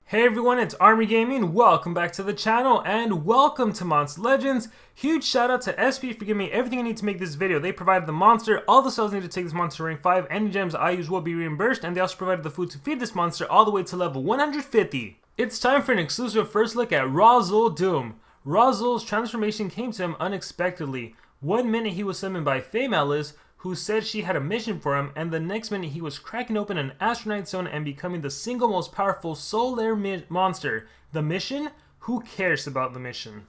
Hey everyone, it's Army Gaming. Welcome back to the channel and welcome to Monster Legends. Huge shout out to SP for giving me everything I need to make this video. They provided the monster, all the cells needed to take this monster to rank 5, any gems I use will be reimbursed, and they also provided the food to feed this monster all the way to level 150. It's time for an exclusive first look at Razhul Doom. Razhul's transformation came to him unexpectedly. One minute he was summoned by Faye Malice, who said she had a mission for him, and the next minute he was cracking open an asteroid zone and becoming the single most powerful solar monster. The mission? Who cares about the mission?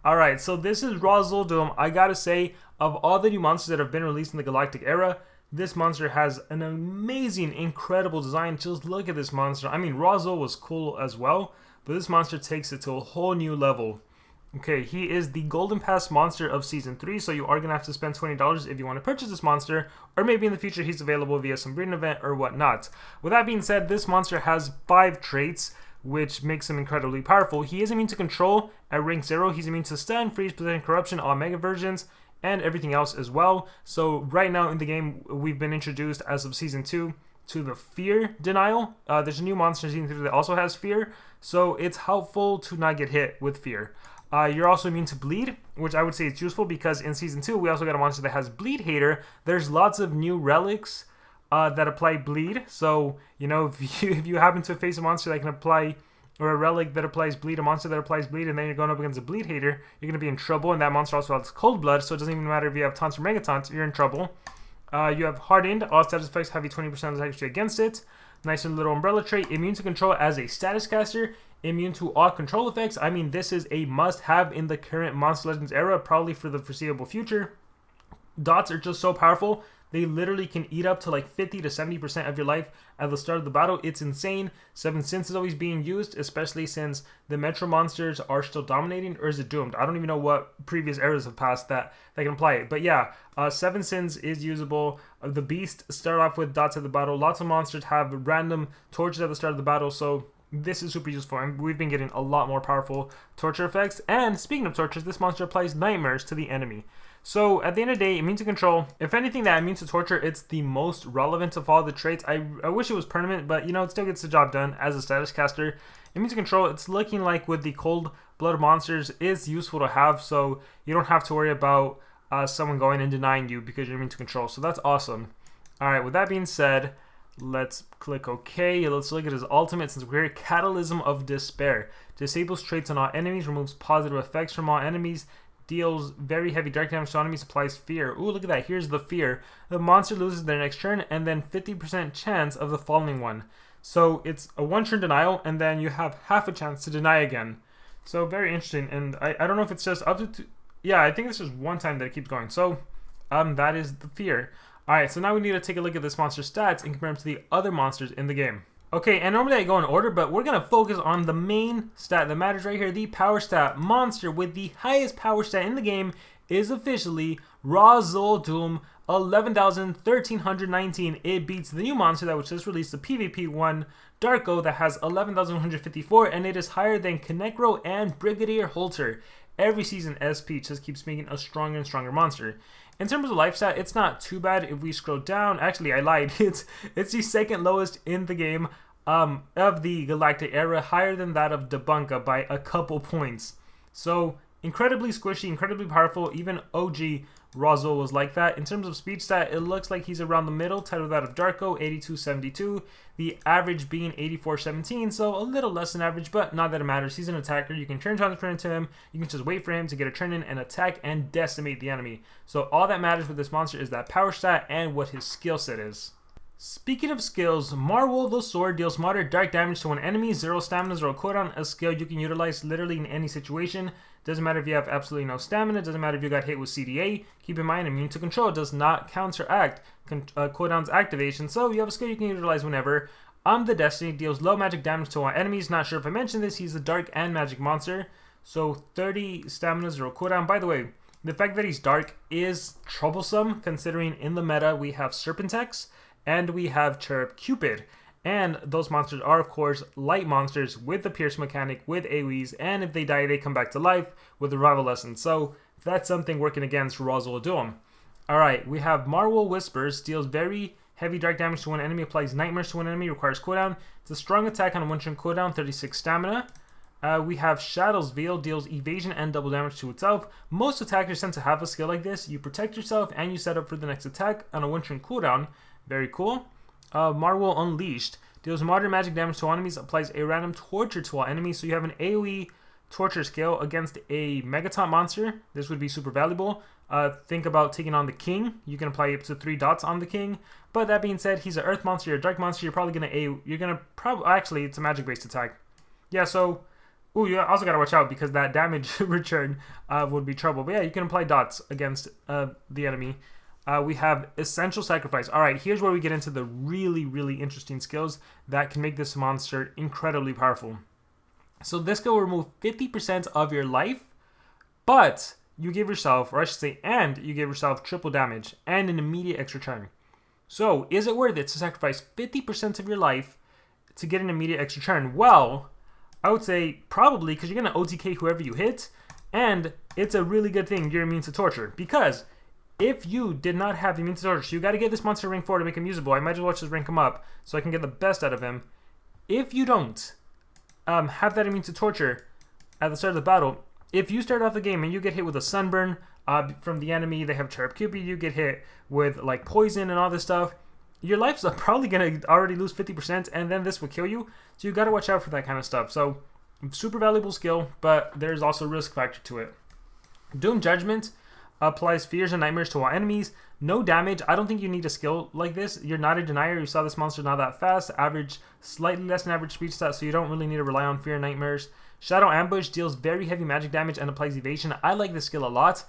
Alright, so this is Razhul Doom. I gotta say, of all the new monsters that have been released in the Galactic era, this monster has an amazing, incredible design. Just look at this monster. I mean, Razhul was cool as well, but this monster takes it to a whole new level. Okay, he is the Golden Pass monster of Season 3, so you are going to have to spend $20 if you want to purchase this monster, or maybe in the future he's available via some breeding event or whatnot. With that being said, this monster has 5 traits, which makes him incredibly powerful. He is immune to control at rank 0, he's immune to stun, freeze, possession, corruption, all mega versions, and everything else as well. So right now in the game, we've been introduced as of Season 2 to the Fear Denial. There's a new monster in Season 3 that also has Fear, so it's helpful to not get hit with Fear. You're also immune to Bleed, which I would say is useful because in Season 2 we also got a monster that has Bleed Hater. There's lots of new relics that apply Bleed, so you know if you happen to face a monster that can apply, or a relic that applies Bleed, a monster that applies Bleed, and then you're going up against a Bleed Hater, you're going to be in trouble, and that monster also has Cold Blood, so it doesn't even matter if you have Taunts or Mega Taunts, you're in trouble. You have Hardened, all status effects have a 20% attack against it. Nice little umbrella trait, immune to control as a status caster, immune to all control effects. I mean, this is a must-have in the current Monster Legends era, probably for the foreseeable future. Dots are just so powerful. They literally can eat up to like 50 to 70% of your life at the start of the battle. It's insane. 7 Sins is always being used, especially since the Metro monsters are still dominating, or is it doomed? I don't even know what previous eras have passed that can apply it. But yeah, 7 Sins is usable. The Beast start off with dots at the battle. Lots of monsters have random torches at the start of the battle, so this is super useful, and we've been getting a lot more powerful torture effects. And speaking of tortures, this monster applies nightmares to the enemy. So at the end of the day, immune to control. If anything that immune to torture, it's the most relevant of all the traits. I wish it was permanent, but you know, it still gets the job done as a status caster. Immune to control, it's looking like with the cold blood monsters is useful to have, so you don't have to worry about someone going and denying you because you're immune to control. So that's awesome. Alright, with that being said, let's click OK. Let's look at his ultimate since we're here. Cataclysm of Despair. Disables traits on all enemies, removes positive effects from all enemies, deals very heavy dark damage to enemies, applies fear. Ooh, look at that. Here's the fear. The monster loses their next turn and then 50% chance of the following one. So it's a 1-turn denial and then you have half a chance to deny again. So very interesting. And I don't know if it's just up to yeah, I think it's just one time that it keeps going. So that is the fear. Alright, so now we need to take a look at this monster's stats and compare them to the other monsters in the game. Okay, and normally I go in order, but we're going to focus on the main stat that matters right here. The power stat. Monster with the highest power stat in the game is officially Razhul Doom, 11,1319. It beats the new monster that was just released, the PvP one, Darko, that has 11,154, and it is higher than Konecro and Brigadier Holter. Every season, SP just keeps making a stronger and stronger monster. In terms of life stat, it's not too bad if we scroll down. Actually, I lied. It's the second lowest in the game of the Galactic era, higher than that of Debunka by a couple points. So, incredibly squishy, incredibly powerful. Even OG Razhul was like that. In terms of speed stat, it looks like he's around the middle, tied with that of Darko, 8272. The average being 8417, so a little less than average, but not that it matters. He's an attacker. You can turn into him. You can just wait for him to get a turn in and attack and decimate the enemy. So all that matters with this monster is that power stat and what his skill set is. Speaking of skills, Marwol the Sword deals moderate dark damage to an enemy, 0 stamina, 0 cooldown, a skill you can utilize literally in any situation. Doesn't matter if you have absolutely no stamina, doesn't matter if you got hit with CDA. Keep in mind, immune to control does not counteract cooldown's activation, so you have a skill you can utilize whenever. The Destiny deals low magic damage to all enemies. Not sure if I mentioned this, he's a dark and magic monster. So 30 stamina, 0 cooldown. By the way, the fact that he's dark is troublesome considering in the meta we have Serpentex and we have Cherub Cupid. And those monsters are, of course, light monsters with the Pierce mechanic, with AoEs, and if they die, they come back to life with the Revival Lesson. So that's something working against Razhul Doom. Alright, we have Marwol Whispers, deals very Heavy dark damage to one enemy, applies nightmares to one enemy, requires cooldown. It's a strong attack on a 1 turn cooldown, 36 stamina. We have Shadow's Veil, deals evasion and double damage to itself. Most attackers tend to have a skill like this. You protect yourself and you set up for the next attack on a 1 turn cooldown. Very cool. Marvel Unleashed, deals moderate magic damage to enemies, applies a random torture to all enemies. So you have an AoE torture skill against a Megaton monster. This would be super valuable. Think about taking on the king. You can apply up to 3 dots on the king. But that being said, he's an earth monster, you're a dark monster, actually, it's a magic based attack. Yeah, so, ooh, you also gotta watch out because that damage return would be trouble. But yeah, you can apply dots against the enemy. We have Essential Sacrifice. Alright, here's where we get into the really, really interesting skills that can make this monster incredibly powerful. So this skill will remove 50% of your life, but you give yourself, or I should say, and you give yourself triple damage and an immediate extra turn. So, is it worth it to sacrifice 50% of your life to get an immediate extra turn? Well, I would say probably, because you're going to OTK whoever you hit, and it's a really good thing you're immune to torture. Because if you did not have immune to torture, so you got to get this monster rank 4 to make him usable. I might as well just rank him up so I can get the best out of him. If you don't have that immune to torture at the start of the battle, if you start off the game and you get hit with a sunburn from the enemy, they have Cherub Cupid, you get hit with like poison and all this stuff, your life's probably going to already lose 50% and then this will kill you. So you got to watch out for that kind of stuff. So super valuable skill, but there's also risk factor to it. Doom Judgment applies fears and nightmares to all enemies. No damage. I don't think you need a skill like this. You're not a denier. You saw this monster not that fast. Average, slightly less than average speed stat, so you don't really need to rely on fear and nightmares. Shadow Ambush deals very heavy magic damage and applies evasion. I like this skill a lot.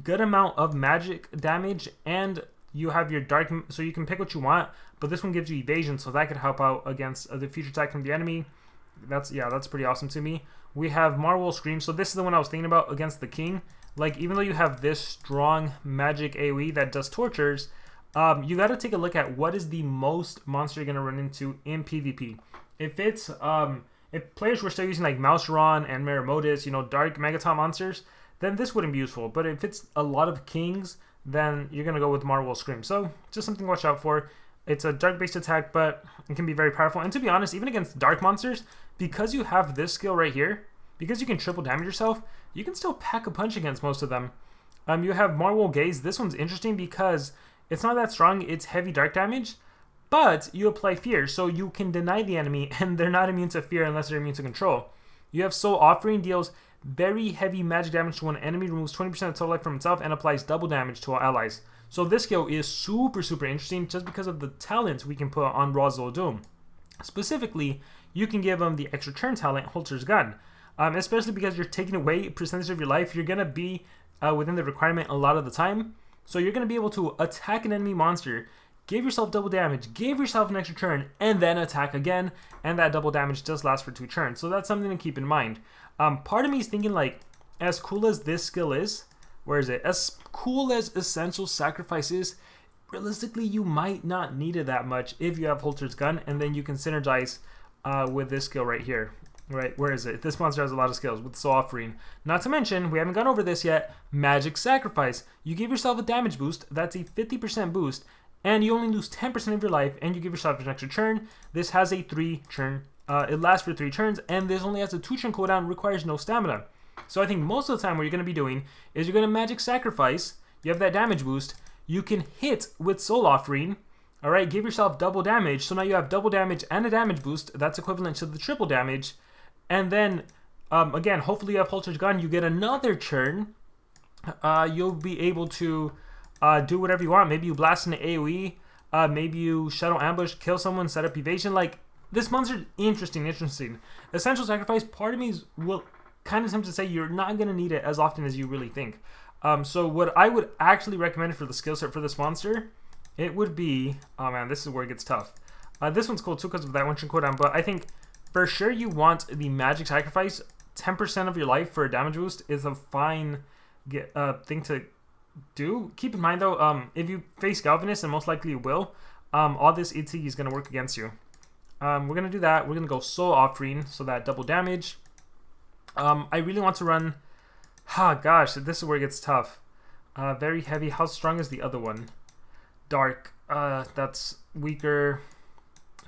Good amount of magic damage, and you have your dark, so you can pick what you want, but this one gives you evasion, so that could help out against the future attack from the enemy. That's pretty awesome to me. We have Marvel Scream. So this is the one I was thinking about against the king. Like, even though you have this strong magic AoE that does tortures, you got to take a look at what is the most monster you're going to run into in PvP. If it's if players were still using like Mouseron and Maramotis, you know, dark Megaton monsters, then this wouldn't be useful. But if it's a lot of kings, then you're going to go with Marvel Scream. So just something to watch out for. It's a dark-based attack, but it can be very powerful. And to be honest, even against dark monsters, because you have this skill right here, because you can triple damage yourself, you can still pack a punch against most of them. You have Marvel Gaze. This one's interesting because it's not that strong. It's heavy dark damage, but you apply fear, so you can deny the enemy, and they're not immune to fear unless they're immune to control. You have Soul Offering, deals very heavy magic damage to one enemy, removes 20% of total life from itself, and applies double damage to all allies. So this skill is super, super interesting just because of the talent we can put on Razhul Doom. Specifically, you can give him the extra turn talent, Holter's Gun. Especially because you're taking away a percentage of your life, you're going to be within the requirement a lot of the time. So you're going to be able to attack an enemy monster, give yourself double damage, give yourself an extra turn, and then attack again. And that double damage does last for 2 turns. So that's something to keep in mind. Part of me is thinking, like, as cool as this skill is, where is it? As cool as Essential Sacrifice is, realistically, you might not need it that much if you have Holter's Gun, and then you can synergize with this skill right here. Right, where is it? This monster has a lot of skills with Soul Offering. Not to mention, we haven't gone over this yet, Magic Sacrifice. You give yourself a damage boost, that's a 50% boost, and you only lose 10% of your life, and you give yourself an extra turn. This has a 3 turn, it lasts for 3 turns, and this only has a 2 turn cooldown, requires no stamina. So I think most of the time what you're going to be doing is you're going to Magic Sacrifice, you have that damage boost, you can hit with Soul Offering, alright, give yourself double damage, so now you have double damage and a damage boost, that's equivalent to the triple damage. And then, again, hopefully you have Holter's Gun, you get another turn, you'll be able to do whatever you want. Maybe you blast an AoE, maybe you Shadow Ambush, kill someone, set up evasion. Like, this monster's interesting. Essential Sacrifice, part of me will kind of tempt to say you're not going to need it as often as you really think. So what I would actually recommend for the skill set for this monster, it would be, oh man, this is where it gets tough. This one's cool too because of that 1 turn cooldown, but I think for sure you want the Magic Sacrifice. 10% of your life for a damage boost is a fine thing to do. Keep in mind though, if you face Galvanist, and most likely you will, all this ET is going to work against you. We're going to do that. We're going to go Soul Offering, so that double damage. I really want to run, gosh, this is where it gets tough. Very heavy. How strong is the other one? Dark. That's weaker.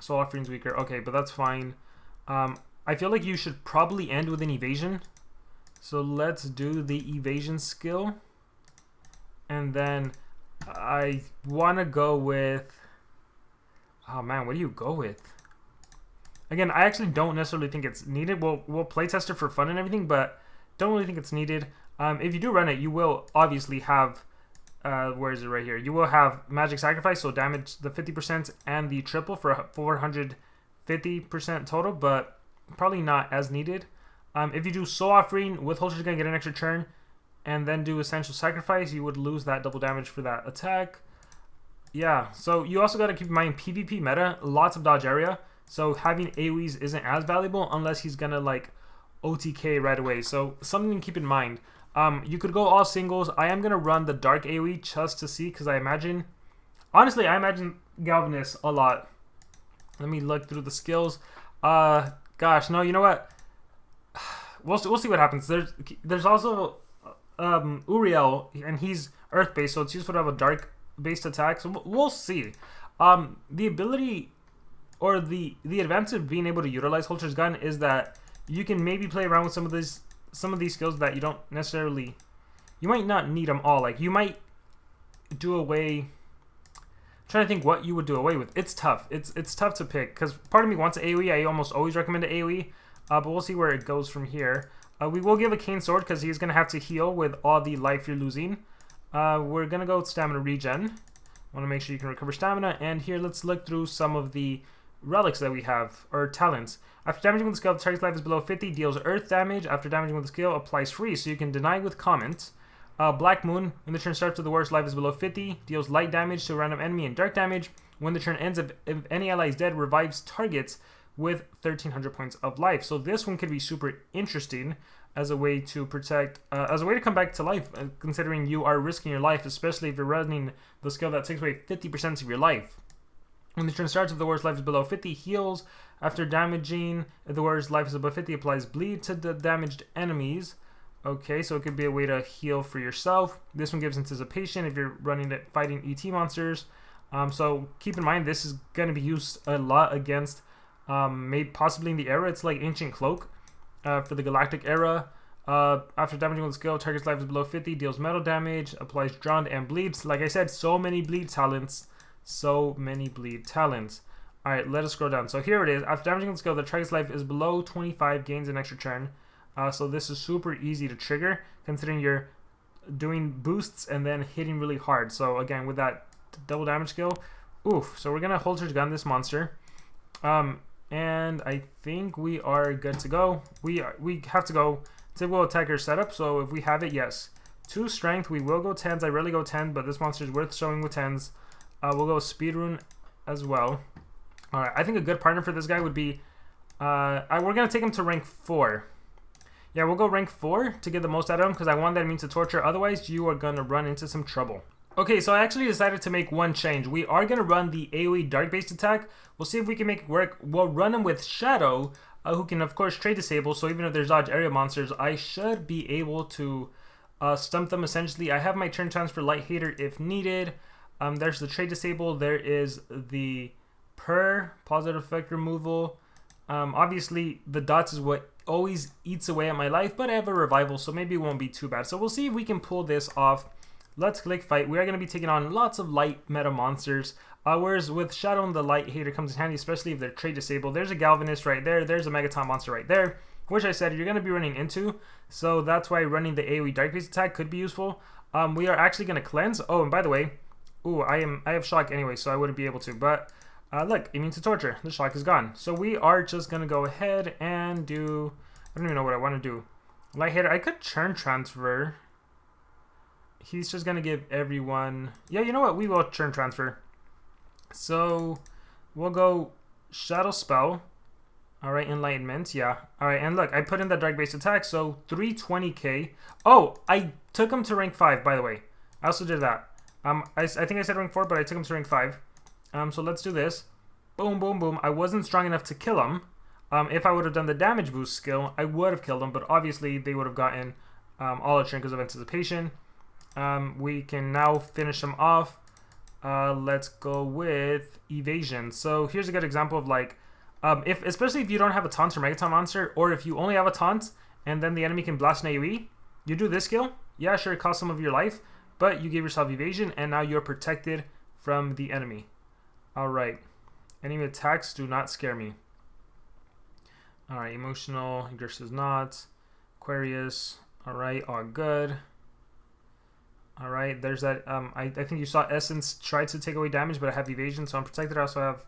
Soul Offering's weaker. Okay, but that's fine. I feel like you should probably end with an evasion. So let's do the evasion skill. And then I want to go with... Oh man, what do you go with? Again, I actually don't necessarily think it's needed. We'll playtest it for fun and everything, but don't really think it's needed. If you do run it, you will obviously have... where is it right here? You will have Magic Sacrifice, so damage the 50% and the triple for 450% total, but probably not as needed. If you do Soul Offering with Holster's Gun, get an extra turn, and then do Essential Sacrifice, you would lose that double damage for that attack. Yeah, so you also got to keep in mind PvP meta, lots of dodge area, so having AoEs isn't as valuable unless he's gonna like OTK right away, so something to keep in mind. You could go all singles. I am going to run the Dark AoE just to see, because I imagine... Honestly, I imagine Galvanist a lot. Let me look through the skills. Gosh, no, you know what? We'll see what happens. There's also Uriel, and he's Earth-based, so it's useful to have a Dark-based attack. So we'll see. The ability, or the advantage of being able to utilize Holster's Gun is that you can maybe play around with some of these skills that you don't necessarily... You might not need them all. Like, you might do away... I'm trying to think what you would do away with. It's tough. It's tough to pick, because part of me wants an AoE. I almost always recommend an AoE, but we'll see where it goes from here. We will give a Cane Sword, because he's going to have to heal with all the life you're losing. We're going to go with Stamina Regen. Want to make sure you can recover stamina. And here, let's look through some of the relics that we have, or talents. After damaging with the skill, the target's life is below 50, deals earth damage. After damaging with the skill, applies freeze, so you can deny with comment. Black Moon, when the turn starts with the worst, life is below 50, deals light damage to a random enemy and dark damage. When the turn ends, if any ally is dead, revives targets with 1300 points of life. So this one could be super interesting as a way to protect, as a way to come back to life, considering you are risking your life, especially if you're running the skill that takes away 50% of your life. When the turn starts, if the warrior's life is below 50, heals. After damaging, if the warrior's life is above 50, applies bleed to the damaged enemies. Okay, so it could be a way to heal for yourself. This one gives anticipation if you're running it, fighting ET monsters. So keep in mind, this is going to be used a lot against, maybe possibly in the era. It's like Ancient Cloak for the Galactic era. After damaging with skill, target's life is below 50, deals metal damage, applies drowned and bleeds. Like I said, so many bleed talents. So many bleed talents. Alright, let us scroll down. So here it is. After damaging with skill, the target's life is below 25, gains an extra turn. So this is super easy to trigger, considering you're doing boosts and then hitting really hard. So again, with that double damage skill, oof. So we're going to Holster's Gun this monster. And I think we are good to go. We have to go typical attacker setup. So if we have it, yes. 2 strength, we will go 10s. I rarely go 10, but this monster is worth showing with 10s. We'll go Speedrune as well. Alright, I think a good partner for this guy would be... we're going to take him to rank 4. Yeah, we'll go rank 4 to get the most out of him, because I want that means to torture. Otherwise, you are going to run into some trouble. Okay, so I actually decided to make one change. We are going to run the AoE Dark-based attack. We'll see if we can make it work. We'll run him with Shadow, who can, of course, trade disable. So even if there's dodge area monsters, I should be able to stump them, essentially. I have my turn transfer Light Hater if needed. There's the trade disable. There is the positive effect removal. Obviously, the dots is what always eats away at my life, but I have a revival, so maybe it won't be too bad. So we'll see if we can pull this off. Let's click fight. We are going to be taking on lots of light meta monsters, whereas with Shadow and the Light Hater comes in handy, especially if they're trade disabled. There's a Galvanist right there. There's a Megaton monster right there, which I said you're going to be running into. So that's why running the AoE Dark-based attack could be useful. We are actually going to cleanse. Oh, and by the way, I have shock anyway, so I wouldn't be able to. But look, immune to torture. The shock is gone. So we are just going to go ahead and do... I don't even know what I want to do. Light Hater. I could turn transfer. He's just going to give everyone... Yeah, you know what? We will turn transfer. So we'll go Shadow Spell. Alright, Enlightenment. Yeah. Alright, and look, I put in that Dark-based attack, so 320k. Oh, I took him to rank 5, by the way. I also did that. I think I said rank 4, but I took him to rank 5. So let's do this. Boom, boom, boom. I wasn't strong enough to kill him. If I would have done the damage boost skill, I would have killed him, but obviously they would have gotten all the trinkets of anticipation. We can now finish him off. Let's go with evasion. So here's a good example of like, especially if you don't have a taunt or megaton monster, or if you only have a taunt and then the enemy can blast an AoE, you do this skill. Yeah, sure, it costs some of your life, but you give yourself evasion and now you're protected from the enemy. All right, enemy attacks do not scare me. All right, emotional, Gersh does not. Aquarius, all right, all good. All right, there's that. I think you saw Essence tried to take away damage, but I have evasion, so I'm protected. I also have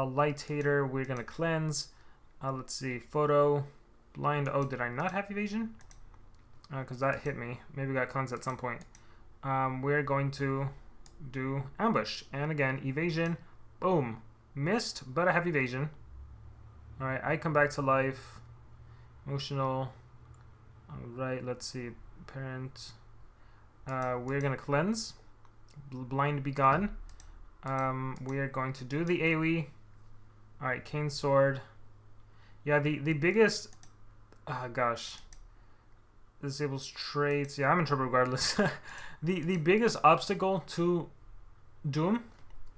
Light Hater. We're gonna cleanse. Let's see, photo, blind. Oh, did I not have evasion? Because that hit me. Maybe got cleansed at some point. We're going to do ambush, and again evasion. Boom, missed, but I have evasion. All right, I come back to life. Emotional. All right, let's see, parent. We're gonna cleanse. Blind be gone. We are going to do the AoE. All right, Cane Sword. Yeah, the biggest. Gosh. Disables traits. Yeah, I'm in trouble regardless. the biggest obstacle to Doom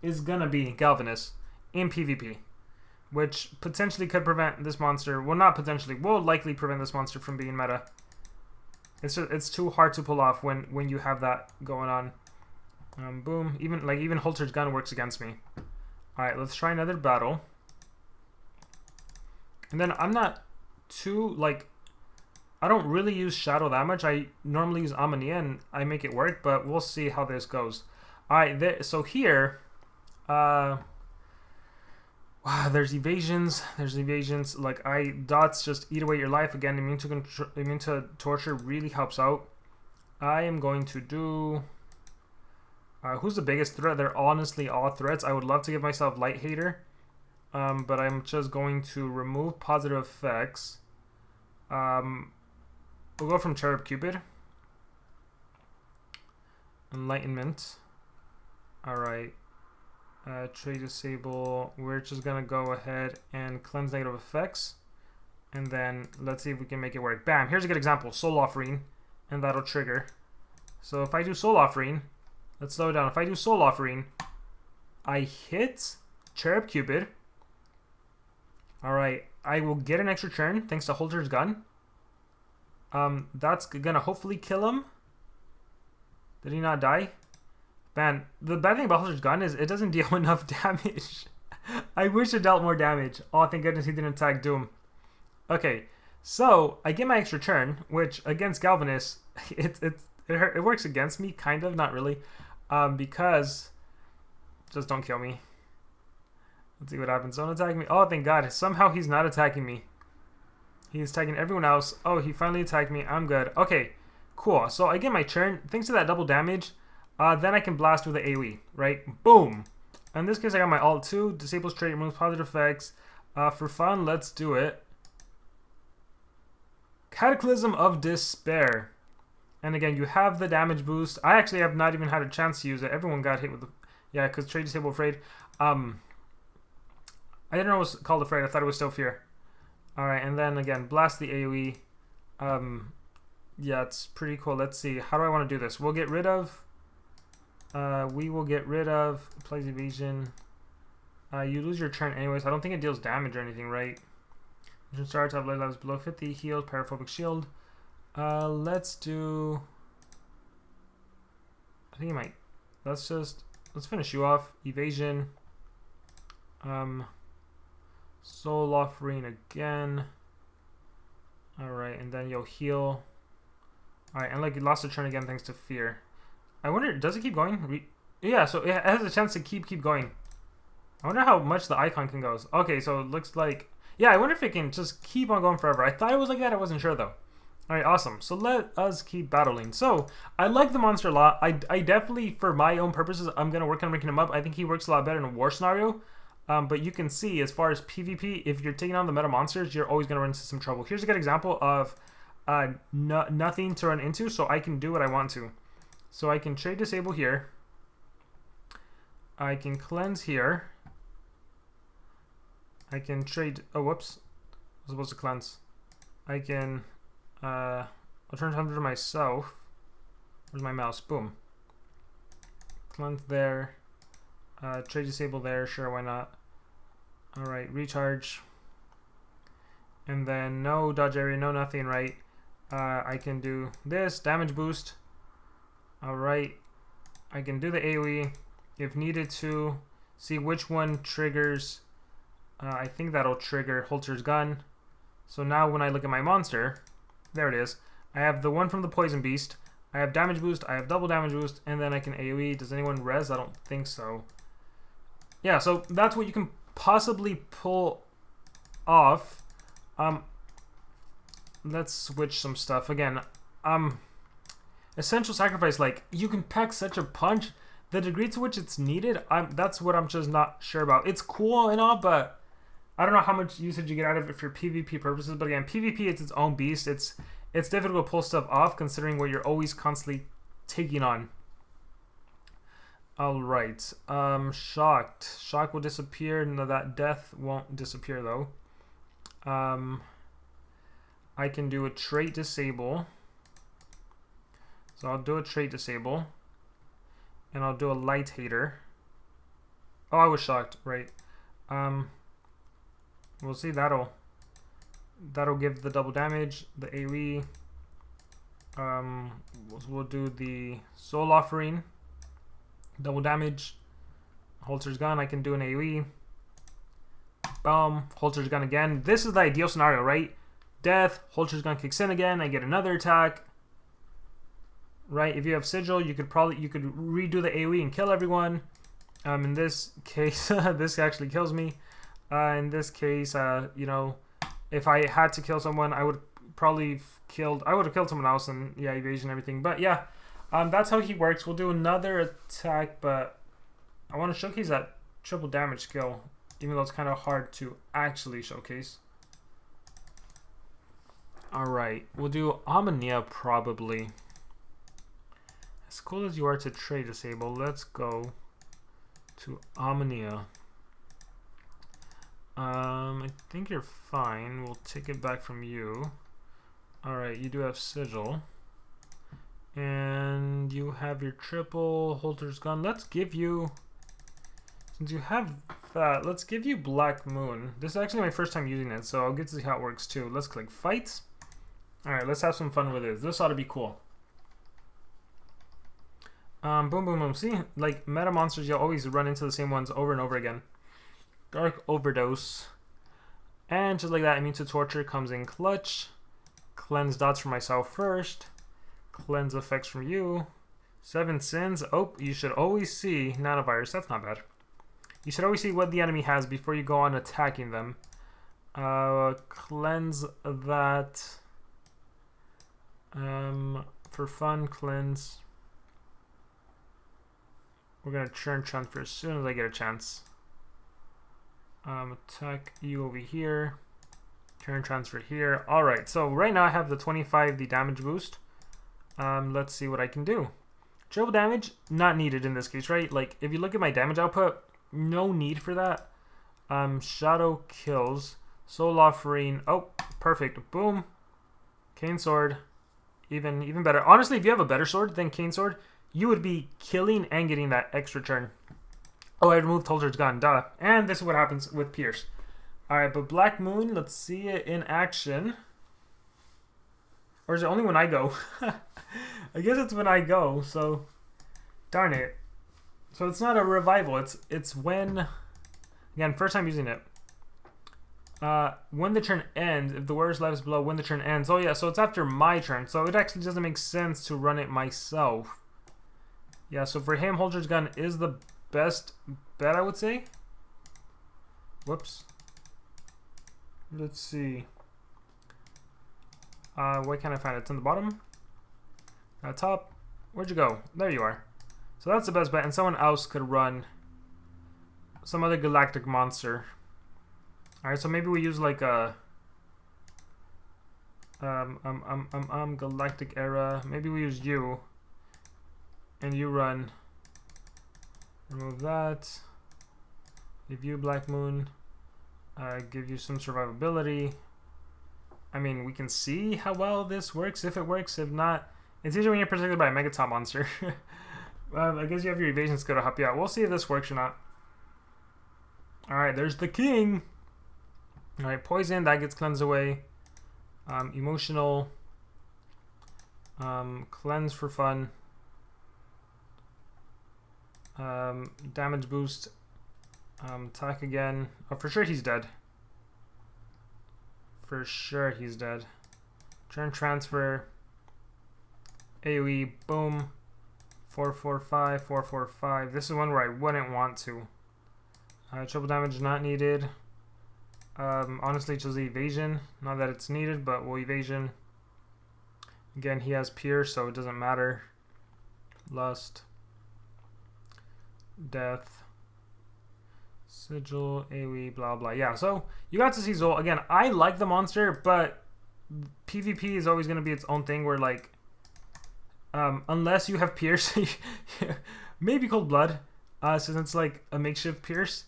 is gonna be Galvanus in PvP, which potentially could prevent this monster. Well, not potentially. Will likely prevent this monster from being meta. It's too hard to pull off when you have that going on. Boom. Even Holter's gun works against me. All right, let's try another battle. And then I'm not too like. I don't really use Shadow that much. I normally use Ammonia and I make it work, but we'll see how this goes. All right, so here, wow, there's evasions. Like dots just eat away your life again. Immune to torture really helps out. I am going to do. Who's the biggest threat? They're honestly all threats. I would love to give myself Light Hater, but I'm just going to remove positive effects. We'll go from Cherub Cupid. Enlightenment. Alright. Trade disable. We're just gonna go ahead and cleanse negative effects. And then let's see if we can make it work. Bam! Here's a good example. Soul Offering. And that'll trigger. So if I do Soul Offering, let's slow it down. If I do Soul Offering, I hit Cherub Cupid. Alright. I will get an extra turn thanks to Holter's gun. That's gonna hopefully kill him. Did he not die? Man, the bad thing about Holter's gun is it doesn't deal enough damage. I wish it dealt more damage. Oh, thank goodness he didn't attack Doom. Okay, so I get my extra turn, which against Galvanus, it works against me, kind of, not really, because just don't kill me. Let's see what happens. Don't attack me. Oh, thank God. Somehow he's not attacking me. He's attacking everyone else. Oh, he finally attacked me. I'm good. Okay, cool. So I get my turn. Thanks to that double damage, then I can blast with the AoE, right? Boom. In this case, I got my ult too. Disables trait, removes positive effects. For fun, let's do it. Cataclysm of Despair. And again, you have the damage boost. I actually have not even had a chance to use it. Everyone got hit with the... Yeah, because trait disable afraid. I didn't know it was called afraid. I thought it was still fear. Alright, and then again, blast the AoE. Yeah, it's pretty cool. Let's see. How do I want to do this? We'll get rid of... we will get rid of... Applies evasion. You lose your turn anyways. I don't think it deals damage or anything, right? Mission starts, have light levels below 50. Healed, paraphobic shield. Let's do... I think it might... Let's finish you off. Evasion. Soul Offering again. Alright, and then you'll heal. Alright, and like you lost a turn again thanks to fear. I wonder, does it keep going? Yeah, so it has a chance to keep going. I wonder how much the icon can go. Okay, so it looks like... Yeah, I wonder if it can just keep on going forever. I thought it was like that, I wasn't sure though. Alright, awesome. So let us keep battling. So, I like the monster a lot. I definitely, for my own purposes, I'm going to work on making him up. I think he works a lot better in a war scenario. But you can see, as far as PvP, if you're taking on the meta monsters, you're always going to run into some trouble. Here's a good example of nothing to run into, so I can do what I want to. So I can trade disable here. I can cleanse here. I can trade... Oh, whoops. I was supposed to cleanse. I can... I'll turn Thunder to myself. Where's my mouse? Boom. Cleanse there. Trade disable there, sure, why not? Alright, recharge. And then no dodge area, no nothing, right? I can do this, damage boost. Alright, I can do the AoE if needed to. See which one triggers. I think that'll trigger Holter's Gun. So now when I look at my monster, there it is. I have the one from the Poison Beast. I have damage boost, I have double damage boost, and then I can AoE. Does anyone res? I don't think so. Yeah, so that's what you can possibly pull off. Let's switch some stuff. Again, Essential Sacrifice, like, you can pack such a punch. The degree to which it's needed, that's what I'm just not sure about. It's cool and all, but I don't know how much usage you get out of it for PvP purposes. But again, PvP, it's its own beast. It's difficult to pull stuff off considering what you're always constantly taking on. Alright, Shocked. Shock will disappear. No, that death won't disappear though. I can do a trait disable. So I'll do a trait disable. And I'll do a light hater. Oh, I was shocked, right. We'll see, that'll give the double damage, the AoE. We'll do the Soul Offering. Double damage. Holter's Gun, I can do an AoE. Boom. Holter's Gun again. This is the ideal scenario, right? Death, Holter's Gun kicks in again, I get another attack. Right? If you have Sigil, you could redo the AoE and kill everyone. In this case, this actually kills me. In this case, you know, if I had to kill someone, I would have killed someone else, and yeah, evasion and everything. But yeah, that's how he works. We'll do another attack, but I want to showcase that triple damage skill, even though it's kind of hard to actually showcase. Alright, we'll do Omnia probably. As cool as you are to trade disable, let's go to Omnia. I think you're fine. We'll take it back from you. Alright, you do have Sigil. And you have your triple Holter's Gun. Let's give you, since you have that, let's give you Black Moon. This is actually my first time using it, so I'll get to see how it works too. Let's click Fight. Alright, let's have some fun with it. This ought to be cool. Boom, boom, boom. See, like, meta monsters, you'll always run into the same ones over and over again. Dark Overdose. And just like that, Immune to Torture comes in clutch. Cleanse dots for myself first. Cleanse effects from you. 7 sins. Oh, you should always see Nanovirus. That's not bad. You should always see what the enemy has before you go on attacking them. Cleanse that. For fun, cleanse. We're gonna churn transfer as soon as I get a chance. Attack you over here. Turn transfer here. Alright, so right now I have the 25, the damage boost. Let's see what I can do. Triple damage, not needed in this case, right? Like, if you look at my damage output, no need for that. Shadow kills. Soul Offering. Oh, perfect. Boom. Cane Sword. Even better. Honestly, if you have a better sword than Cane Sword, you would be killing and getting that extra turn. Oh, I removed Holter's Gun, duh. And this is what happens with Pierce. Alright, but Black Moon, let's see it in action. Or is it only when I go? I guess it's when I go, so darn it. So it's not a revival, it's when, again, first time using it. When the turn ends, if the warrior's life is below when the turn ends. Oh yeah, so it's after my turn, so it actually doesn't make sense to run it myself. Yeah, so for him, Holter's Gun is the best bet, I would say. Whoops. Let's see. Why can't I find it? It's in the bottom? Top? Where'd you go? There you are. So that's the best bet, and someone else could run some other galactic monster. Alright, so maybe we use like a galactic era. Maybe we use you. And you run. Remove that. Give you Black Moon. Give you some survivability. I mean, we can see how well this works, if it works. If not, it's easier when you're protected by a Megaton monster. I guess you have your evasion skill to help you out. We'll see if this works or not. Alright, there's the king. Alright, poison, that gets cleansed away. Emotional. Cleanse for fun. Damage boost. Attack again. Oh, for sure he's dead. For sure he's dead. Turn transfer. AoE, boom. 445, 445. This is one where I wouldn't want to. Triple damage not needed. Honestly, chose the evasion. Not that it's needed, but we'll evasion. Again, he has pierce, so it doesn't matter. Lust. Death. Sigil, AoE, blah blah. Yeah, so you got to see Zol. Again, I like the monster, but PvP is always going to be its own thing where, like, unless you have pierce, maybe cold blood, since it's like a makeshift pierce,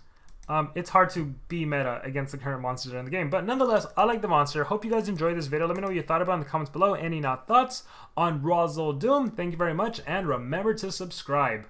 it's hard to be meta against the current monsters in the game. But nonetheless, I like the monster. Hope you guys enjoyed this video. Let me know what you thought about it in the comments below. Any not thoughts on Razhul Doom. Thank you very much, and remember to subscribe.